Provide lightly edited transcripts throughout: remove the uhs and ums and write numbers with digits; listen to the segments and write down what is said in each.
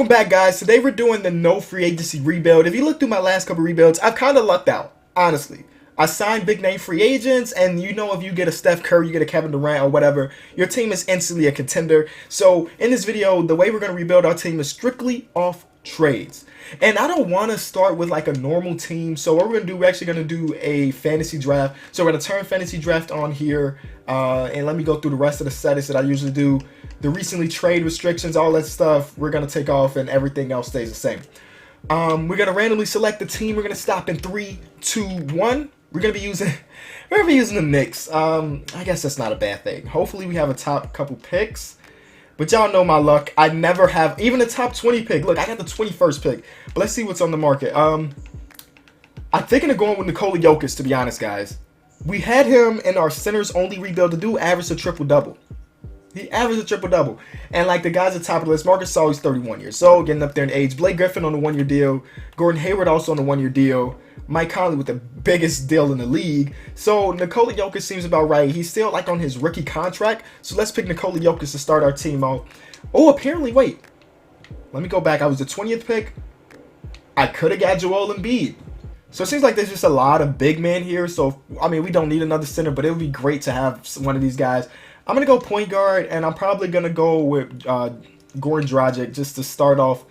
Welcome back, guys. Today we're doing the no free agency rebuild. If you look through my last couple rebuilds, I've kind of lucked out, honestly. I signed big name free agents, and you know, if you get a Steph Curry, you get a Kevin Durant or whatever, your team is instantly a contender. So in this video, the way we're going to rebuild our team is strictly off trades. And I don't want to start with like a normal team. So what we're going to do, we're actually going to do a fantasy draft. So we're going to turn fantasy draft on here. And let me go through the rest of the settings that I usually do. The recently trade restrictions, all that stuff, we're going to take off, and everything else stays the same. We're going to randomly select the team. We're going to stop in 3, 2, 1. We're going to be using the Knicks. I guess that's not a bad thing. Hopefully we have a top couple picks. But y'all know my luck. I never have even a top 20 pick. Look, I got the 21st pick. But let's see what's on the market. I'm thinking of going with Nikola Jokic, to be honest, guys. We had him in our centers only rebuild. The dude averaged a triple-double. He averaged a triple-double. And like the guys at the top of the list, Marcus Gasol, he's 31 years old, getting up there in age. Blake Griffin on a 1-year deal. Gordon Hayward also on a 1-year deal. Mike Conley with the biggest deal in the league. So Nikola Jokic seems about right. He's still like on his rookie contract. So let's pick Nikola Jokic to start our team off. Oh, apparently, wait. Let me go back. I was the 20th pick. I could have got Joel Embiid. So it seems like there's just a lot of big men here. So, I mean, we don't need another center, but it would be great to have one of these guys. I'm going to go point guard, and I'm probably going to go with Goran Dragic just to start off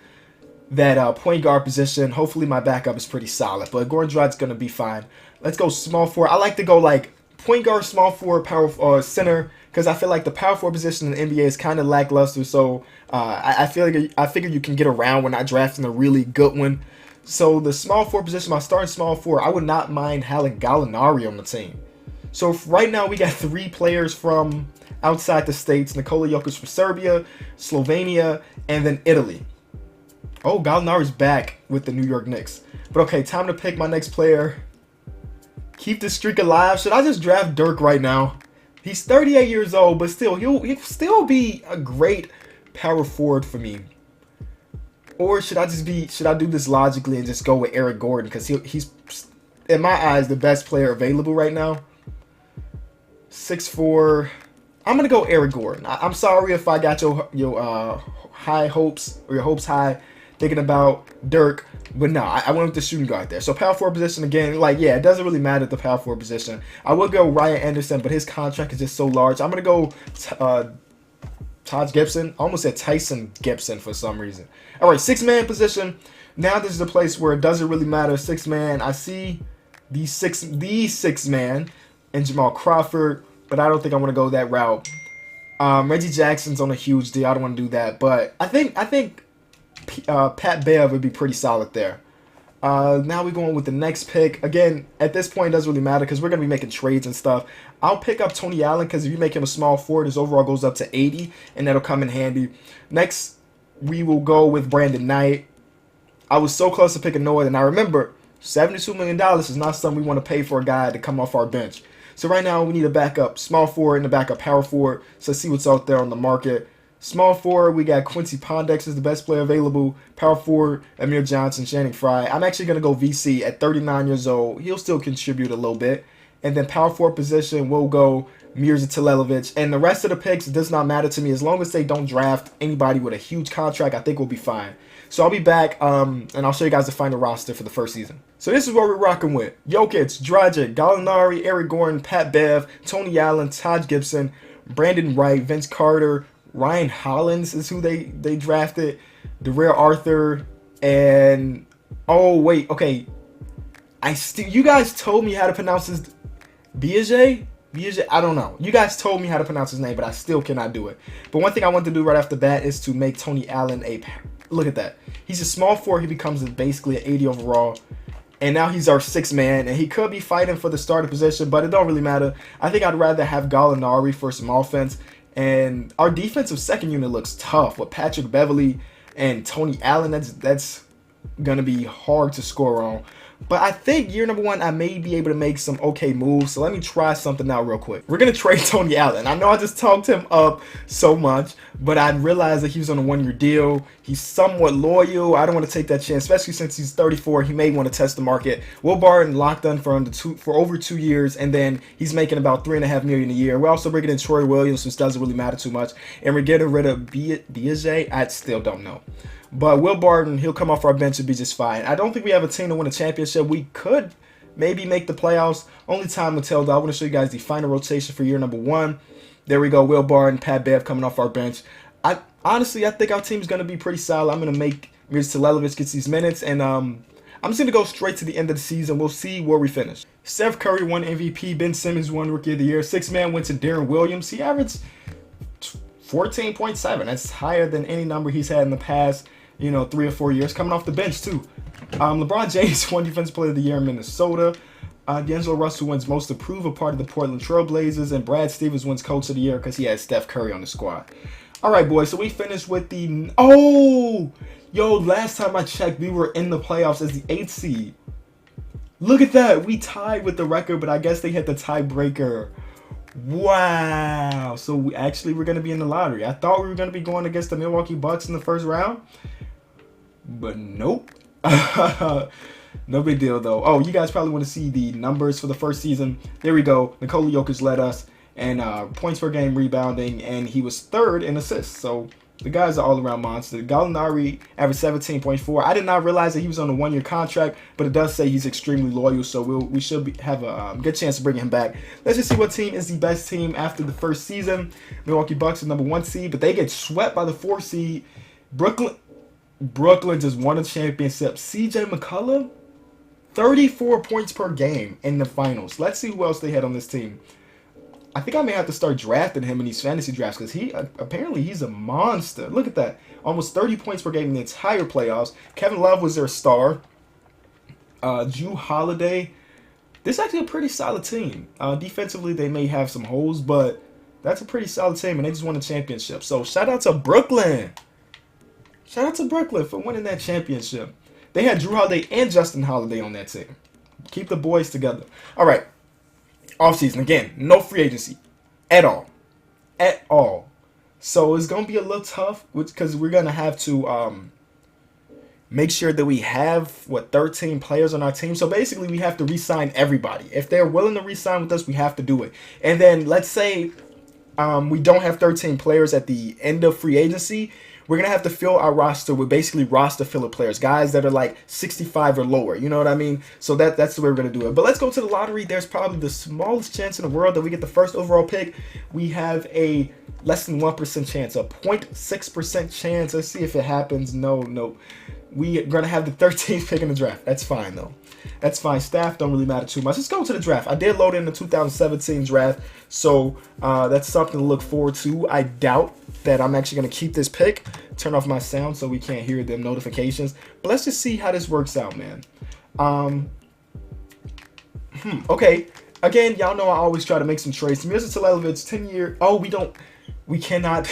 that point guard position. Hopefully my backup is pretty solid, but Goran Dragic's going to be fine. Let's go small forward. I like to go like point guard, small forward, power center, because I feel like the power forward position in the NBA is kind of lackluster. So I figure you can get around when not drafting a really good one. So the small forward position, my starting small forward, I would not mind having Gallinari on the team. So right now we got 3 players from outside the states. Nikola Jokic from Serbia, Slovenia, and then Italy. Oh, Gallinari's back with the New York Knicks. But okay, time to pick my next player. Keep the streak alive. Should I just draft Dirk right now? He's 38 years old, but still, he'll still be a great power forward for me. Or should I do this logically and just go with Eric Gordon? Because he's, in my eyes, the best player available right now. 6'4". I'm going to go Eric Gordon. I'm sorry if I got your high hopes, or your hopes high, thinking about Dirk, but no, I went with the shooting guard there. So power forward position again, like, yeah, it doesn't really matter the power forward position. I would go Ryan Anderson, but his contract is just so large. I'm going to go Todd Gibson. I almost said Tyson Gibson for some reason. All right, 6-man position. Now this is the place where it doesn't really matter. 6-man. I see the 6-man and Jamal Crawford, but I don't think I want to go that route. Reggie Jackson's on a huge deal. I don't want to do that, but I think Pat Bev would be pretty solid there. Now we're going with the next pick. Again, at this point, it doesn't really matter because we're going to be making trades and stuff. I'll pick up Tony Allen because if you make him a small forward, his overall goes up to 80, and that'll come in handy. Next, we will go with Brandon Knight. I was so close to picking Noah, and I remember $72 million is not something we want to pay for a guy to come off our bench. So right now, we need a backup small forward and a backup power forward. So let's see what's out there on the market. Small forward, we got Quincy Pondex is the best player available. Power forward, Amir Johnson, Channing Frye. I'm actually going to go VC at 39 years old. He'll still contribute a little bit. And then power forward position, we'll go Mirza Telelovich. And the rest of the picks, it does not matter to me. As long as they don't draft anybody with a huge contract, I think we'll be fine. So I'll be back, and I'll show you guys the final roster for the first season. So this is what we're rocking with. Jokic, Dragic, Gallinari, Eric Gordon, Pat Bev, Tony Allen, Todd Gibson, Brandon Wright, Vince Carter, Ryan Hollins is who they drafted, Darrell Arthur, and oh wait, okay, you guys told me how to pronounce his Biagé? I don't know. You guys told me how to pronounce his name, but I still cannot do it. But one thing I want to do right off the bat is to make Tony Allen look at that. He's a small forward. He becomes basically an 80 overall. And now he's our 6-man, and he could be fighting for the starting position, but it don't really matter. I think I'd rather have Gallinari for some offense. And our defensive second unit looks tough with Patrick Beverley and Tony Allen. That's going to be hard to score on. But I think year number 1, I may be able to make some okay moves. So let me try something out real quick. We're going to trade Tony Allen. I know I just talked him up so much, but I realized that he was on a 1-year deal. He's somewhat loyal. I don't want to take that chance, especially since he's 34. He may want to test the market. Will Barton locked in for over 2 years, and then he's making about $3.5 million a year. We're also bringing in Troy Williams, which doesn't really matter too much. And we're getting rid of Biagé. I still don't know. But Will Barton, he'll come off our bench and be just fine. I don't think we have a team to win a championship. We could maybe make the playoffs. Only time will tell, though. I want to show you guys the final rotation for year number 1. There we go. Will Barton, Pat Bev coming off our bench. Honestly, I think our team's going to be pretty solid. I'm going to make Mirza Telelovich get these minutes. And I'm just going to go straight to the end of the season. We'll see where we finish. Steph Curry won MVP. Ben Simmons won Rookie of the Year. 6th man went to Darren Williams. He averaged 14.7. That's higher than any number he's had in the past, 3 or 4 years. Coming off the bench, too. LeBron James won Defensive Player of the Year in Minnesota. D'Angelo Russell wins Most Improved, a part of the Portland Trail Blazers. And Brad Stevens wins Coach of the Year because he has Steph Curry on the squad. All right, boys. So we finished with the... Oh! Yo, last time I checked, we were in the playoffs as the 8th seed. Look at that. We tied with the record, but I guess they hit the tiebreaker. Wow. So we're going to be in the lottery. I thought we were going to be going against the Milwaukee Bucks in the first round. But nope. No big deal, though. Oh, you guys probably want to see the numbers for the first season. There we go. Nikola Jokic led us. And points per game, rebounding. And he was 3rd in assists. So the guy's an all-around monster. Gallinari averaged 17.4. I did not realize that he was on a 1-year contract, but it does say he's extremely loyal, so we should have a good chance of bringing him back. Let's just see what team is the best team after the first season. Milwaukee Bucks are number 1 seed, but they get swept by the 4 seed. Brooklyn just won a championship. CJ McCollum, 34 points per game in the finals. Let's see who else they had on this team. I think I may have to start drafting him in these fantasy drafts because apparently he's a monster. Look at that. Almost 30 points per game in the entire playoffs. Kevin Love was their star. Jrue Holiday. This is actually a pretty solid team. Defensively, they may have some holes, but that's a pretty solid team, and they just won a championship. So shout out to Brooklyn. Shout out to Brooklyn for winning that championship. They had Jrue Holiday and Justin Holiday on that team. Keep the boys together. All right. Offseason, again, no free agency at all. At all. So it's going to be a little tough because we're going to have to make sure that we have, 13 players on our team. So basically, we have to re-sign everybody. If they're willing to re-sign with us, we have to do it. And then let's say we don't have 13 players at the end of free agency. We're going to have to fill our roster with basically roster filler players, guys that are like 65 or lower. You know what I mean? So that's the way we're going to do it. But let's go to the lottery. There's probably the smallest chance in the world that we get the first overall pick. We have a less than 1% chance, a 0.6% chance. Let's see if it happens. No. We are going to have the 13th pick in the draft. That's fine, though. That's fine. Staff don't really matter too much. Let's go to the draft. I did load in the 2017 draft, so that's something to look forward to. I doubt that I'm actually going to keep this pick. Turn off my sound so we can't hear them notifications. But let's just see how this works out, man. Okay. Again, y'all know I always try to make some trades. Mirza Telelovich, 10-year. Oh, we cannot.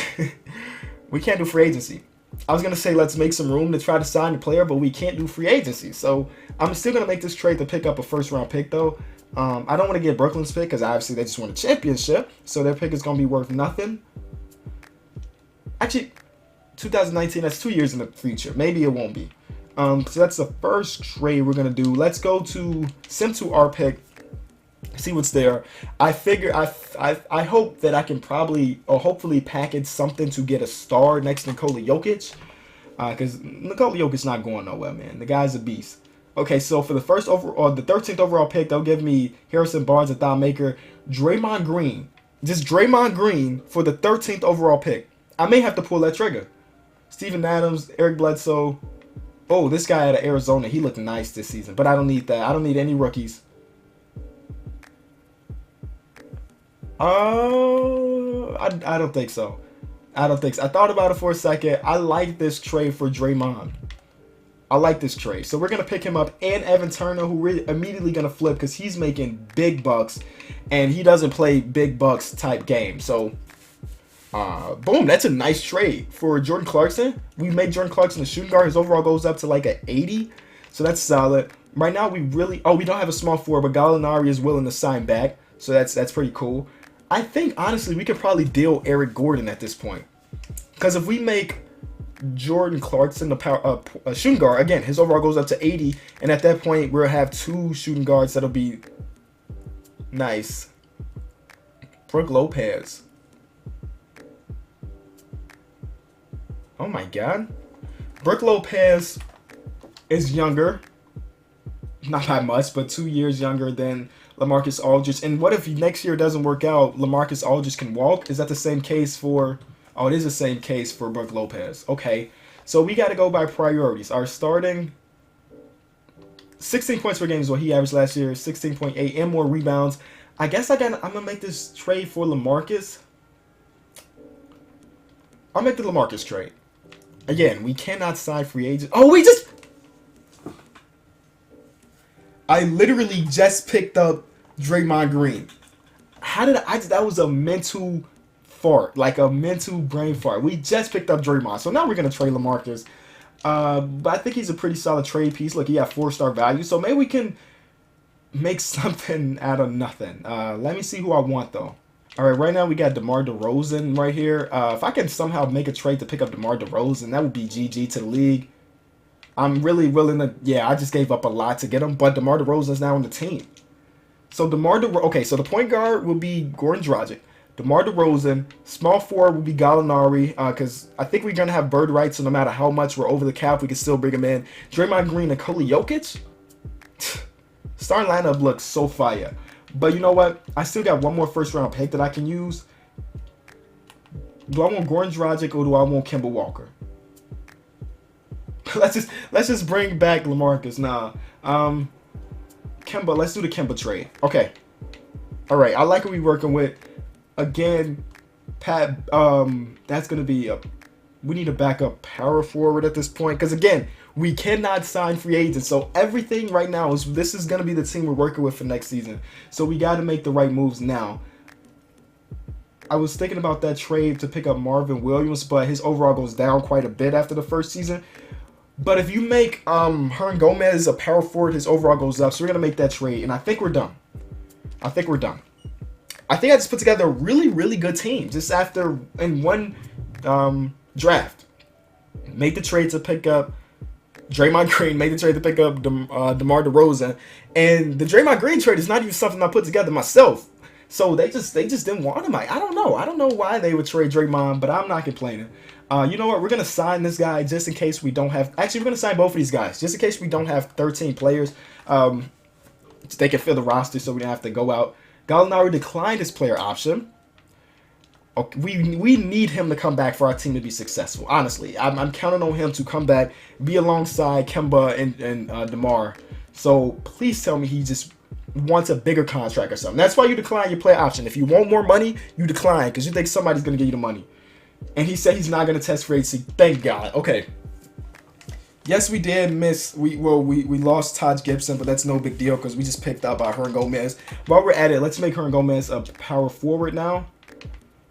We can't do free agency. I was going to say let's make some room to try to sign the player, but we can't do free agency. So I'm still going to make this trade to pick up a first-round pick, though. I don't want to get Brooklyn's pick because obviously they just won a championship. So their pick is going to be worth nothing. Actually, 2019, that's 2 years in the future. Maybe it won't be. So that's the first trade we're going to do. Let's go to send to our pick. See what's there. I figure I hope that I can probably or hopefully package something to get a star next to Nikola Jokic, because Nikola Jokic's not going nowhere, man. The guy's a beast. Okay, so for the first overall, the 13th overall pick, they'll give me Harrison Barnes, a thigh maker, Draymond Green, just Draymond Green for the 13th overall pick. I may have to pull that trigger. Steven Adams, Eric Bledsoe. Oh, this guy out of Arizona, he looked nice this season, but I don't need that. I don't need any rookies. I don't think so. I thought about it for a second. I like this trade for Draymond. I like this trade. So we're going to pick him up and Evan Turner, who we're immediately going to flip because he's making big bucks and he doesn't play big bucks type game. So, boom, that's a nice trade for Jordan Clarkson. We made Jordan Clarkson a shooting guard. His overall goes up to like an 80. So that's solid. Right now we don't have a small forward, but Gallinari is willing to sign back. So that's pretty cool. I think, honestly, we could probably deal Eric Gordon at this point. Because if we make Jordan Clarkson a shooting guard, again, his overall goes up to 80. And at that point, we'll have 2 shooting guards that'll be nice. Brook Lopez. Oh, my God. Brook Lopez is younger, not by much, but 2 years younger than LaMarcus Aldridge. And what if next year doesn't work out? LaMarcus Aldridge can walk. Is that the same case for? Oh, it is the same case for Brook Lopez. Okay, so we got to go by priorities. Our starting 16 points per game is what he averaged last year. 16.8 and more rebounds. I guess I'm gonna make this trade for LaMarcus. I'll make the LaMarcus trade. Again, we cannot sign free agents. Oh, I literally just picked up Draymond Green. How did that was a mental fart, like a mental brain fart. We just picked up Draymond, so now we're gonna trade LaMarcus. But I think he's a pretty solid trade piece. Look, he got 4-star value, so maybe we can make something out of nothing. Let me see who I want though. All right, right now we got DeMar DeRozan right here. If I can somehow make a trade to pick up DeMar DeRozan, that would be GG to the league. I'm really willing to. Yeah, I just gave up a lot to get him, but DeMar DeRozan is now on the team. So okay, so the point guard will be Goran Dragic. DeMar DeRozan, small forward will be Gallinari, because I think we're gonna have bird rights, so no matter how much we're over the cap, we can still bring him in. Draymond Green, Nikola Jokic. Starting lineup looks so fire. But you know what? I still got one more first-round pick that I can use. Do I want Goran Dragic or do I want Kemba Walker? let's just bring back LaMarcus. Nah. Kemba, let's do the Kemba trade. Okay. All right. I like what we're working with. Again, Pat, that's going to be we need a backup power forward at this point. Because, again, we cannot sign free agents. So, everything right now this is going to be the team we're working with for next season. So, we got to make the right moves now. I was thinking about that trade to pick up Marvin Williams, but his overall goes down quite a bit after the first season. But if you make Hernan Gomez a power forward, his overall goes up. So, we're going to make that trade. And I think we're done. I think I just put together a really, really good team just after in one draft. Made the trade to pick up Draymond Green. Made the trade to pick up DeMar DeRozan. And the Draymond Green trade is not even something I put together myself. So they just didn't want him. I don't know. I don't know why they would trade Draymond, but I'm not complaining. You know what? We're going to sign this guy just in case we don't have... Actually, we're going to sign both of these guys just in case we don't have 13 players. They can fill the roster so we don't have to go out. Gallinari declined his player option. Okay, we need him to come back for our team to be successful. Honestly, I'm counting on him to come back, be alongside Kemba and DeMar. So please tell me he just wants a bigger contract or something. That's why you decline your player option. If you want more money, you decline because you think somebody's going to give you the money. And he said he's not going to test free agency. Thank God. Okay. Yes, we did miss. We lost Taj Gibson, but that's no big deal because we just picked up Hernan Gomez. While we're at it, let's make Hernan Gomez a power forward now.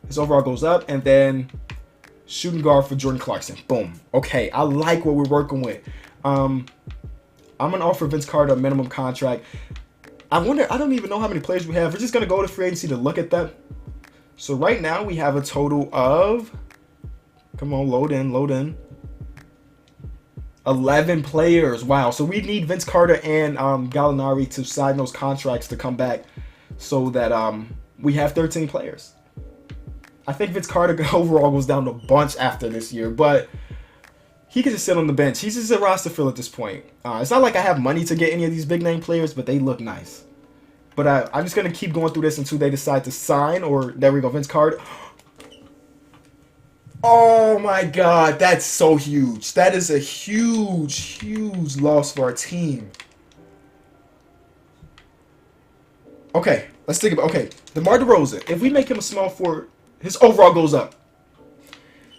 His overall goes up, and then shooting guard for Jordan Clarkson. Boom. Okay, I like what we're working with. I'm gonna offer Vince Carter a minimum contract. I don't even know how many players we have. We're just gonna go to free agency to look at them. So right now we have a total of. Come on, load in. 11 players. Wow. So we need Vince Carter and Gallinari to sign those contracts to come back so that we have 13 players. I think Vince Carter overall goes down a bunch after this year, but he could just sit on the bench. He's just a roster fill at this point. It's not like I have money to get any of these big name players, but they look nice. But I'm just going to keep going through this until they decide to sign, or there we go, Vince Carter. Oh my God, that's so huge. That is a huge, huge loss for our team. Okay, let's think about, DeMar DeRozan. If we make him a small forward, his overall goes up.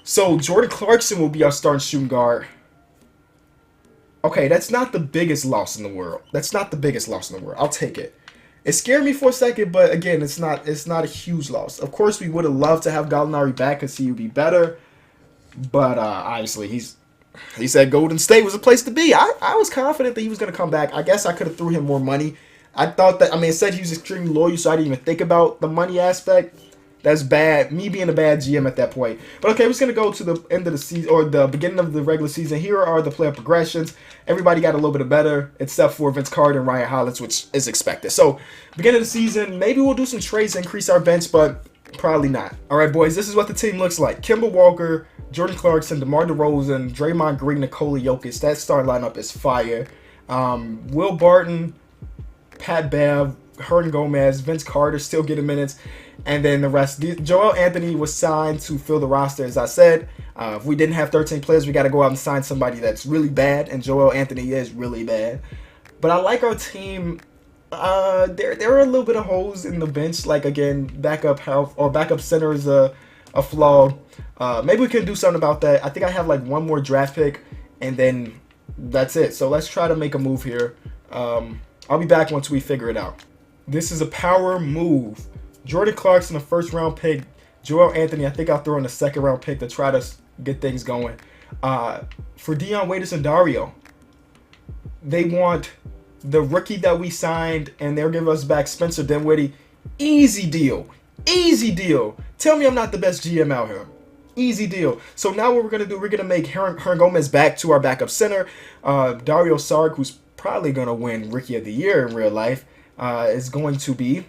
So Jordan Clarkson will be our starting shooting guard. Okay, that's not the biggest loss in the world. I'll take it. It scared me for a second, but again, it's not a huge loss. Of course, we would have loved to have Gallinari back because he would be better. But obviously, he said Golden State was a place to be. I was confident that he was going to come back. I guess I could have threw him more money. I thought that, it said he was extremely loyal, so I didn't even think about the money aspect. That's bad. Me being a bad GM at that point. But okay, we're just going to go to the end of the season, or the beginning of the regular season. Here are the player progressions. Everybody got a little bit better, except for Vince Carter and Ryan Hollins, which is expected. So, beginning of the season, maybe we'll do some trades to increase our bench, but Probably not. All right, boys, this is what the team looks like. Kemba Walker, Jordan Clarkson, DeMar DeRozan, Draymond Green, Nikola Jokic. That start lineup is fire. Will Barton, Pat Bev, Hernan Gomez, Vince Carter still getting minutes. And then the rest. Joel Anthony was signed to fill the roster, as I said. If we didn't have 13 players, we got to go out and sign somebody that's really bad. And Joel Anthony is really bad. But I like our team. There are a little bit of holes in the bench. Like, again, backup health or backup center is a flaw. Maybe we can do something about that. I think I have like one more draft pick, and then that's it. So let's try to make a move here. I'll be back once we figure it out. This is a power move. Jordan Clarkson, a first-round pick. Joel Anthony, I think I'll throw in a second-round pick to try to get things going. For Dion Waiters and Dario, they want the rookie that we signed, and they'll give us back Spencer Dinwiddie. Easy deal. Easy deal. Tell me I'm not the best GM out here. Easy deal. So now what we're going to do, we're going to make Hernan Gomez back to our backup center. Dario Saric, who's probably going to win Rookie of the Year in real life, is going to be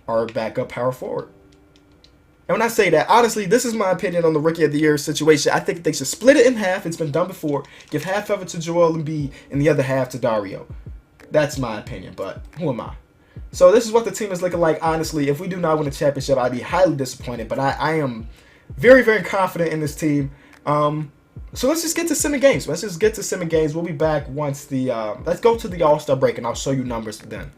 our backup power forward. And when I say that, honestly, this is my opinion on the Rookie of the Year situation. I think they should split it in half. It's been done before. Give half of it to Joel Embiid and the other half to Dario. That's my opinion, but who am I? So this is what the team is looking like. Honestly, if we do not win a championship, I'd be highly disappointed. But I am very, very confident in this team. So let's just get to 7 games. Let's just get to 7 games. We'll be back once the let's go to the All-Star break, and I'll show you numbers then.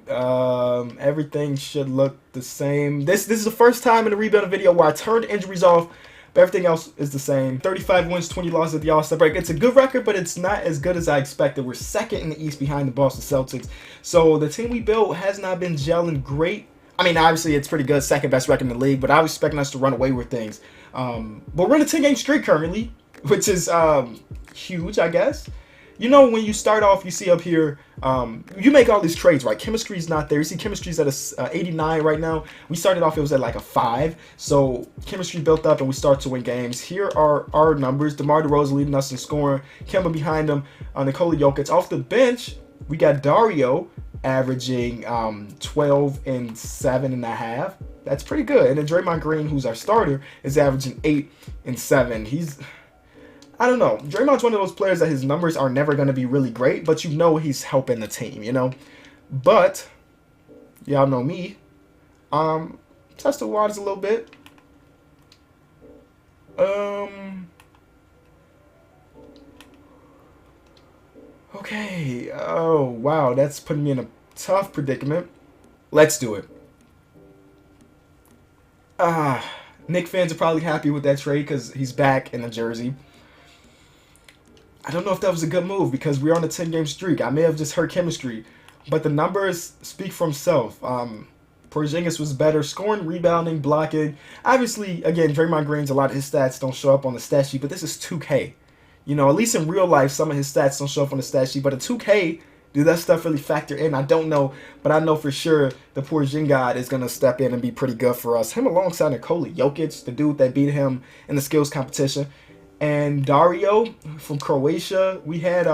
Everything should look the same. This is the first time in the rebuilding video where I turned injuries off, but everything else is the same. 35 wins, 20 losses at the All-Star break. It's a good record, but it's not as good as I expected. We're second in the East behind the Boston Celtics. So the team we built has not been gelling great. I mean, obviously it's pretty good, second best record in the league, but I was expecting us to run away with things. But we're in a 10-game streak currently, which is huge, I guess. You know, when you start off, you see up here, you make all these trades, right? Chemistry's not there. You see chemistry's at a 89 right now. We started off, it was at like a 5. So chemistry built up and we start to win games. Here are our numbers. DeMar DeRozan leading us in scoring. Kemba behind him. Nikola Jokic. Off the bench, we got Dario averaging 12 and 7.5. That's pretty good. And then Draymond Green, who's our starter, is averaging 8 and 7. I don't know. Draymond's one of those players that his numbers are never going to be really great, but you know he's helping the team, you know. But y'all know me. Test the waters a little bit. Okay. Oh, wow. That's putting me in a tough predicament. Let's do it. Knicks fans are probably happy with that trade because he's back in the jersey. I don't know if that was a good move because we're on a 10-game streak. I may have just hurt chemistry, but the numbers speak for himself. Porzingis was better, scoring, rebounding, blocking. Obviously, again, Draymond Green's, a lot of his stats don't show up on the stat sheet, but this is 2K. You know, at least in real life, some of his stats don't show up on the stat sheet, but in 2K, do that stuff really factor in? I don't know, but I know for sure the Porzingis is going to step in and be pretty good for us. Him alongside Nikola Jokic, the dude that beat him in the skills competition. And Dario from Croatia. We had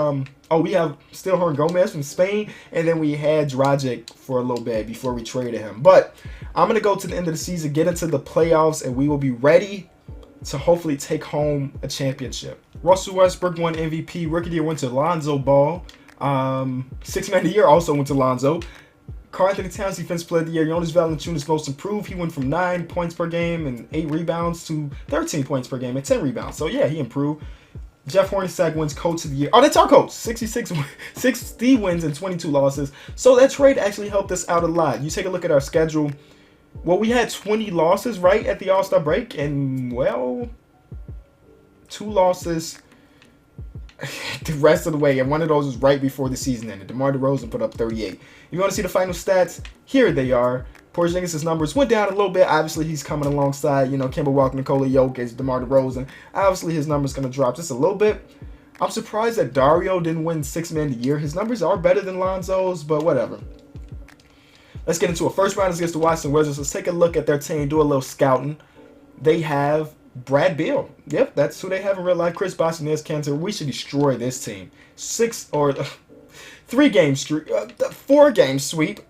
we have still Hernan Gomez from Spain, and then we had Dragic for a little bit before we traded him. But I'm gonna go to the end of the season, get into the playoffs, and we will be ready to hopefully take home a championship. Russell Westbrook won MVP. Rookie of the Year went to Lonzo Ball. Sixth Man of the Year also went to Lonzo. Karl-Anthony Towns Defensive Player of the Year. Jonas Valanciunas Most Improved. He went from 9 points per game and 8 rebounds to 13 points per game and 10 rebounds. So yeah, he improved. Jeff Hornacek wins Coach of the Year. Oh, that's our coach. 60 wins and 22 losses. So that trade actually helped us out a lot. You take a look at our schedule. Well, we had 20 losses right at the All-Star break, and well, 2 losses the rest of the way, and one of those was right before the season ended. DeMar DeRozan put up 38. You want to see the final stats? Here they are. Porzingis' numbers went down a little bit. Obviously, he's coming alongside, you know, Kemba Walker, Nikola Jokic, DeMar DeRozan. Obviously, his numbers going to drop just a little bit. I'm surprised that Dario didn't win 6 Man of the Year. His numbers are better than Lonzo's, but whatever. Let's get into a first round against the Washington Wizards. Let's take a look at their team, do a little scouting. They have Brad Beal. Yep, that's who they have in real life. Chris Bosh and Nez Kanter. We should destroy this team. 3-game streak, 4-game sweep.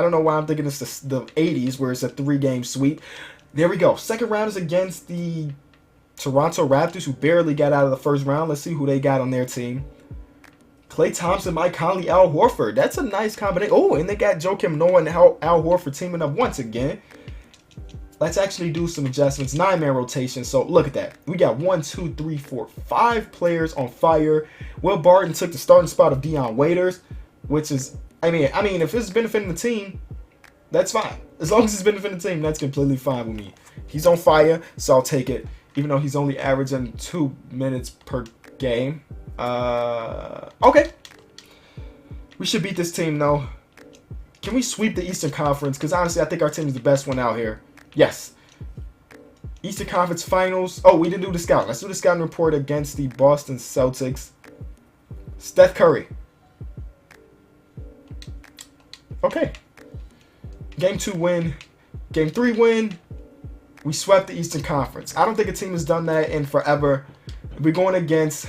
I don't know why I'm thinking it's the 80s where it's a 3-game sweep. There we go. Second round is against the Toronto Raptors, who barely got out of the first round. Let's see who they got on their team. Klay Thompson, Mike Conley, Al Horford. That's a nice combination. Oh, and they got Joakim Noah and Al Horford teaming up once again. Let's actually do some adjustments. 9-man rotation. So look at that. We got 1, 2, 3, 4, 5 players on fire. Will Barton took the starting spot of Dion Waiters, which is, I mean, if it's benefiting the team, that's fine. As long as it's benefiting the team, that's completely fine with me. He's on fire, so I'll take it. Even though he's only averaging 2 minutes per game. Okay. We should beat this team, though. Can we sweep the Eastern Conference? Because honestly, I think our team is the best one out here. Yes. Eastern Conference Finals. Oh, we didn't do the scout. Let's do the scouting report against the Boston Celtics. Steph Curry. Okay. Game 2 win. Game 3 win. We swept the Eastern Conference. I don't think a team has done that in forever. We're going against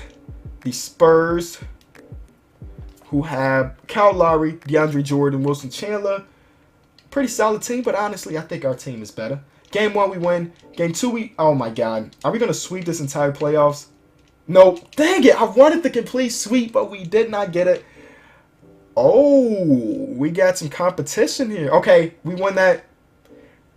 the Spurs, who have Kyle Lowry, DeAndre Jordan, Wilson Chandler. Pretty solid team, but honestly, I think our team is better. Game 1, we win. Game 2, we... Oh, my God. Are we going to sweep this entire playoffs? No. Dang it. I wanted the complete sweep, but we did not get it. Oh, we got some competition here. Okay, we won that,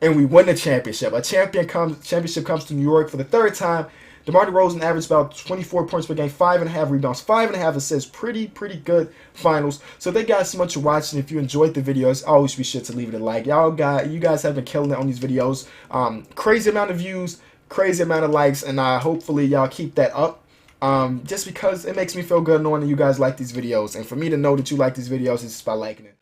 and we win the championship. Championship comes to New York for the 3rd time. DeMar DeRozan averaged about 24 points per game, 5.5 rebounds, 5.5 assists. Pretty good finals. So thank you guys so much for watching. If you enjoyed the videos, always be sure to leave it a like. You guys have been killing it on these videos. Crazy amount of views, crazy amount of likes, and hopefully y'all keep that up. Just because it makes me feel good knowing that you guys like these videos. And for me to know that you like these videos is just by liking it.